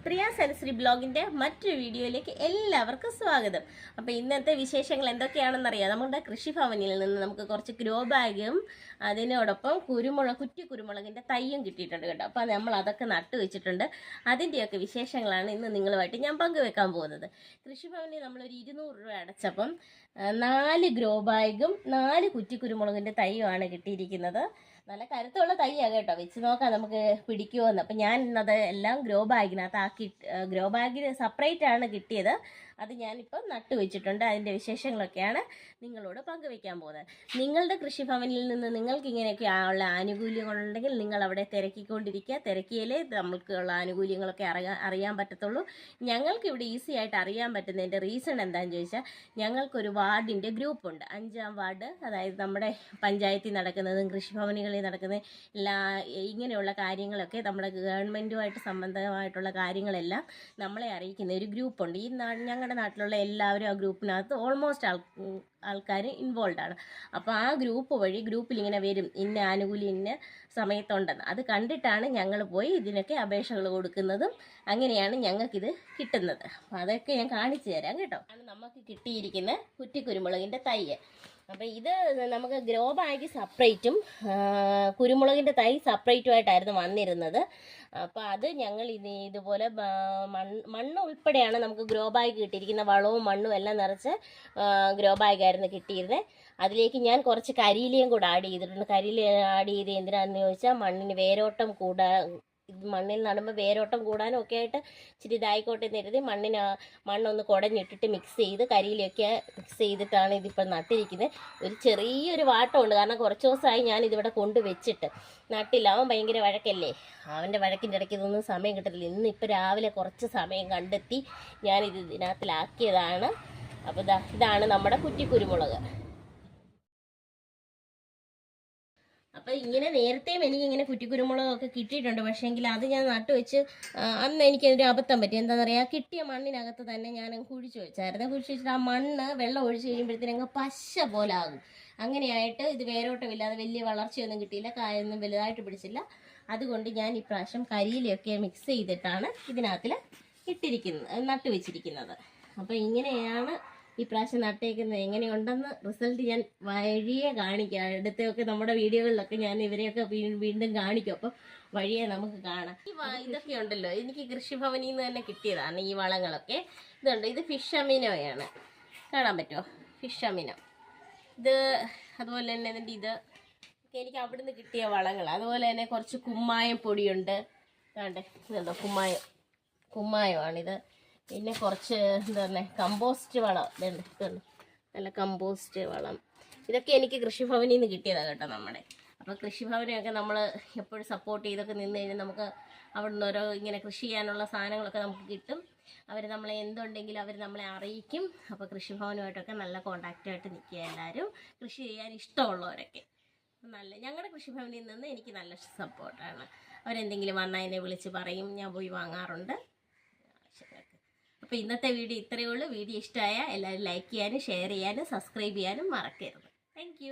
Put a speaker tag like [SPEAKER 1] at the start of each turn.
[SPEAKER 1] പ്രിയ sensory ബ്ലോഗിൻ്റെ മറ്റൊരു വീഡിയോയിലേക്ക് എല്ലാവർക്കും സ്വാഗതം. അപ്പോൾ ഇന്നത്തെ വിശേഷങ്ങൾ എന്തൊക്കെയാണെന്നറിയാം. നമ്മുടെ കൃഷിഭവനിൽ നിന്ന് നമുക്ക് കുറച്ച് ഗ്രോ ബാഗും അതിനോടൊപ്പം കുറ്റി കുരുമുളകിൻ്റെ തൈയും കിട്ടിയിട്ടുണ്ട് കേട്ടോ. അപ്പോൾ നമ്മൾ അതൊക്കെ നട്ടു വെച്ചിട്ടുണ്ട്. അതിൻ്റെയൊക്കെ വിശേഷങ്ങളാണ് ഇന്ന് നിങ്ങളുമായിട്ട് ഞാൻ പങ്കുവെക്കാൻ പോകുന്നത്. കൃഷിഭവനിൽ നമ്മളൊരു 200 രൂപ അടച്ചപ്പം 4 ഗ്രോ ബാഗും 4 കുറ്റി കുരുമുളകിൻ്റെ തൈയുമാണ് കിട്ടിയിരിക്കുന്നത്. നല്ല കരുത്തുള്ള തൈയാണ് കേട്ടോ. വെച്ച് നോക്കാം നമുക്ക് പിടിക്കുമോയെന്ന്. അപ്പം ഞാൻ ഇന്നത് എല്ലാം ഗ്രോ ബാഗിനകത്ത് ഗ്രോ ബാഗിന് സെപ്പറേറ്റ് ആണ് കിട്ടിയത്. അത് ഞാനിപ്പം നട്ടു വെച്ചിട്ടുണ്ട്. അതിൻ്റെ വിശേഷങ്ങളൊക്കെയാണ് നിങ്ങളോട് പങ്കുവെക്കാൻ പോകുന്നത്. നിങ്ങളുടെ കൃഷിഭവനിൽ നിന്ന് നിങ്ങൾക്ക് ഇങ്ങനെയൊക്കെയുള്ള ആനുകൂല്യങ്ങളുണ്ടെങ്കിൽ നിങ്ങൾ അവിടെ തിരക്കിക്കൊണ്ടിരിക്കുക. തിരക്കിയാലേ നമുക്കുള്ള ആനുകൂല്യങ്ങളൊക്കെ അറിയാൻ പറ്റത്തുള്ളൂ. ഞങ്ങൾക്ക് ഇവിടെ ഈസി ആയിട്ട് അറിയാൻ പറ്റുന്നതിൻ്റെ റീസൺ എന്താണെന്ന് ചോദിച്ചാൽ, ഞങ്ങൾക്കൊരു വാർഡിൻ്റെ ഗ്രൂപ്പുണ്ട്. 5-ാം വാർഡ്, അതായത് നമ്മുടെ പഞ്ചായത്തിൽ നടക്കുന്നതും കൃഷിഭവനുകളിൽ നടക്കുന്ന ഇങ്ങനെയുള്ള കാര്യങ്ങളൊക്കെ നമ്മുടെ ഗവൺമെൻറ്റുമായിട്ട് സംബന്ധമായിട്ടുള്ള കാര്യങ്ങളെല്ലാം നമ്മളെ അറിയിക്കുന്ന ഒരു ഗ്രൂപ്പുണ്ട്. ഞങ്ങളുടെ നാട്ടിലുള്ള എല്ലാവരും ആ ഗ്രൂപ്പിനകത്ത് ഓൾമോസ്റ്റ് ആൾക്കാർ ഇൻവോൾവ് ആണ്. അപ്പോൾ ആ ഗ്രൂപ്പ് വഴി ഗ്രൂപ്പിൽ ഇങ്ങനെ വരും, ഇന്ന ആനുകൂല്യം ഇന്ന സമയത്തുണ്ടെന്ന്. അത് കണ്ടിട്ടാണ് ഞങ്ങൾ പോയി ഇതിനൊക്കെ അപേക്ഷകൾ കൊടുക്കുന്നതും. അങ്ങനെയാണ് ഞങ്ങൾക്കിത് കിട്ടുന്നത്. അപ്പോൾ അതൊക്കെ ഞാൻ കാണിച്ചു തരാം കേട്ടോ. ആണ് നമുക്ക് കിട്ടിയിരിക്കുന്ന കുറ്റി കുരുമുളകിൻ്റെ തൈ. അപ്പോൾ ഇത് നമുക്ക് ഗ്രോ ബാഗ് സെപ്പറേറ്റും കുരുമുളകിൻ്റെ തൈ സെപ്പറേറ്റുമായിട്ടായിരുന്നു വന്നിരുന്നത്. അപ്പോൾ അത് ഞങ്ങൾ ഇതുപോലെ മണ്ണ് ഉൾപ്പെടെയാണ് നമുക്ക് ഗ്രോ ബാഗ് കിട്ടിയിരിക്കുന്ന. വളവും മണ്ണും എല്ലാം നിറച്ച് ഗ്രോ ബാഗായിരുന്നു കിട്ടിയിരുന്നത്. അതിലേക്ക് ഞാൻ കുറച്ച് കരിയിലയും കൂടെ ആഡ് ചെയ്തിട്ടുണ്ട്. കരിയില ആഡ് ചെയ്ത് എന്തിനാണെന്ന് ചോദിച്ചാൽ, മണ്ണിന് വേരോട്ടം മണ്ണിൽ നടുമ്പോൾ വേരോട്ടം കൂടാനും ഒക്കെ ആയിട്ട് ഇച്ചിരി ഇതായിക്കോട്ടെ എന്ന് കരുതി മണ്ണൊന്ന് കുടഞ്ഞിട്ടിട്ട് മിക്സ് ചെയ്ത് കരിയിലൊക്കെ മിക്സ് ചെയ്തിട്ടാണ് ഇതിപ്പോൾ നട്ടിരിക്കുന്നത്. ഒരു ചെറിയൊരു വാട്ടമുണ്ട്, കാരണം കുറച്ച് ദിവസമായി ഞാൻ ഇതിവിടെ കൊണ്ടുവച്ചിട്ട് നട്ടില്ല. അവൻ ഭയങ്കര വഴക്കല്ലേ, അവൻ്റെ വഴക്കിൻ്റെ ഇടയ്ക്ക് ഇതൊന്നും സമയം കിട്ടത്തില്ല. ഇന്നിപ്പോൾ രാവിലെ കുറച്ച് സമയം കണ്ടെത്തി ഞാനിത് ഇതിനകത്തിലാക്കിയതാണ്. അപ്പോൾ ഇതാണ് നമ്മുടെ കുറ്റി കുരുമുളക്. അപ്പോൾ ഇങ്ങനെ നേരത്തെയും എനിക്കിങ്ങനെ കുറ്റിക്കുരുമുളകൊക്കെ കിട്ടിയിട്ടുണ്ട്. പക്ഷേങ്കിൽ അത് ഞാൻ നട്ടുവെച്ച് അന്ന് എനിക്കൊരു അബദ്ധം പറ്റി. എന്താണെന്ന് പറയുക, കിട്ടിയ മണ്ണിനകത്ത് തന്നെ ഞാൻ കുഴിച്ച് വെച്ചായിരുന്നു. കുഴിച്ച് വെച്ചിട്ട് ആ മണ്ണ് വെള്ളം ഒഴിച്ച് കഴിയുമ്പോഴത്തേനും പശ പോലെ ആകും. അങ്ങനെയായിട്ട് ഇത് വേരോട്ടമില്ലാതെ വലിയ വളർച്ചയൊന്നും കിട്ടിയില്ല, കായൊന്നും വലുതായിട്ട് പിടിച്ചില്ല. അതുകൊണ്ട് ഞാൻ ഇപ്രാവശ്യം കരിയിലൊക്കെ മിക്സ് ചെയ്തിട്ടാണ് ഇതിനകത്തിൽ നട്ടുവെച്ചിരിക്കുന്നത്. അപ്പോൾ ഇങ്ങനെയാണ് ഈ പ്രാവശ്യം നട്ടേക്കുന്നത്. എങ്ങനെയുണ്ടെന്ന് റിസൾട്ട് ഞാൻ വഴിയെ കാണിക്കാം. അടുത്തൊക്കെ നമ്മുടെ വീഡിയോകളിലൊക്കെ ഞാൻ ഇവരെയൊക്കെ വീണ്ടും കാണിക്കും. അപ്പം വഴിയെ നമുക്ക് കാണാം. ഇതൊക്കെ ഉണ്ടല്ലോ, എനിക്ക് കൃഷിഭവനിൽ നിന്ന് തന്നെ കിട്ടിയതാണ് ഈ വളങ്ങളൊക്കെ. ഇതുണ്ട്, ഇത് ഫിഷ് അമിനോയാണ്. കാണാൻ പറ്റുമോ? Fish amino. ഇത് അതുപോലെ തന്നെ ഇത് എനിക്ക് അവിടുന്ന് കിട്ടിയ വളങ്ങൾ. അതുപോലെ തന്നെ കുറച്ച് കുമ്മായം പൊടിയുണ്ട്. വേണ്ടേ, ഇതുണ്ടോ കുമ്മായമാണിത്. പിന്നെ കുറച്ച് കമ്പോസ്റ്റ് വളം ഇതുണ്ട്, നല്ല കമ്പോസ്റ്റ് വളം. ഇതൊക്കെ എനിക്ക് കൃഷിഭവനിൽ നിന്ന് കിട്ടിയതാണ് കേട്ടോ നമ്മുടെ. അപ്പോൾ കൃഷിഭവനെയൊക്കെ നമ്മൾ എപ്പോഴും സപ്പോർട്ട് ചെയ്തൊക്കെ നിന്ന് കഴിഞ്ഞാൽ നമുക്ക് അവിടെ നിന്ന് ഓരോ ഇങ്ങനെ കൃഷി ചെയ്യാനുള്ള സാധനങ്ങളൊക്കെ നമുക്ക് കിട്ടും. അവർ നമ്മളെ എന്തുണ്ടെങ്കിലും അവർ നമ്മളെ അറിയിക്കും. അപ്പോൾ കൃഷിഭവനുമായിട്ടൊക്കെ നല്ല കോണ്ടാക്റ്റായിട്ട് നിൽക്കുക എല്ലാവരും, കൃഷി ചെയ്യാൻ ഇഷ്ടമുള്ളവരൊക്കെ. ഞങ്ങളുടെ കൃഷിഭവനിൽ നിന്ന് എനിക്ക് നല്ല സപ്പോർട്ടാണ്. അവരെന്തെങ്കിലും വന്നാൽ എന്നെ വിളിച്ച് പറയും, ഞാൻ പോയി വാങ്ങാറുണ്ട്. അപ്പോൾ ഇന്നത്തെ വീഡിയോ ഇത്രയേ ഉള്ളൂ. വീഡിയോ ഇഷ്ടമായ എല്ലാവരും ലൈക്ക് ചെയ്യാനും ഷെയർ ചെയ്യാനും സബ്സ്ക്രൈബ് ചെയ്യാനും മറക്കരുത്. താങ്ക്